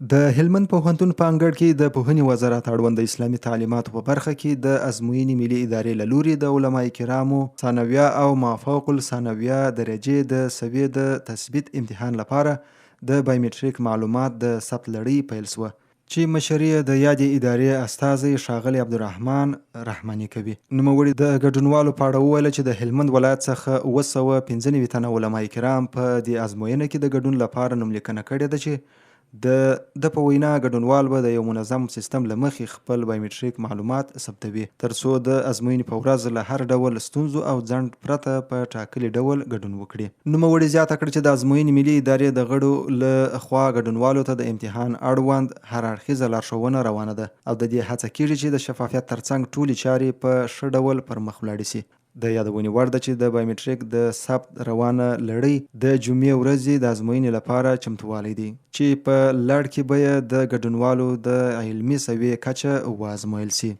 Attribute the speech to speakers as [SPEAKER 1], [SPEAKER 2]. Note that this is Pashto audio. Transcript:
[SPEAKER 1] د هلمند پوهنتون په انګړ کې د پوهنې وزارت اړوند د اسلامي تعلیماتو په برخه کې د ازموینې ملي ادارې له لوري د علماء کرامو ثانویه او مافوق الثانویه درجې د سویې د تثبیت امتحان لپاره د بایومټریک معلومات د ثبت لړۍ پیل شوه چې مشري د یادې ادارې استازی ښاغلی عبدالرحمن رحماني کوي. نوموړي د ګډونوالو په اړه وویل چې د هلمند ولایت څخه 795 تنه علما کرام په دې ازموینه کې د ګډون لپاره نوملیکنه کړې ده چې د په وینا ګډونوال به د یو منظم سیستم له مخې خپل بایومټریک معلومات ثبتوي ترڅو د ازموینې په ورځ له هر ډول ستونزو او ځنډ پرته په ټاکلي ډول ګډون وکړي. نوموړي زیاته کړه چې د ازموینې ملي ادارې د غړو له خوا ګډونوالو ته د امتحان اړوند هر اړخیزه لارښوونه روانه ده او د دې هڅه کیږي چې د شفافیت ترڅنګ ټولې چارې په ښه ډول پر مخ ولاړې شي. د یادونې وړ ده چې د بایومټریک د ثبت روانه لړۍ د جمعې ورځې د ازموینې لپاره چمتووالی دی چې په لړ کې به د ګډونوالو د علمي سویې کچه وازمویل شي.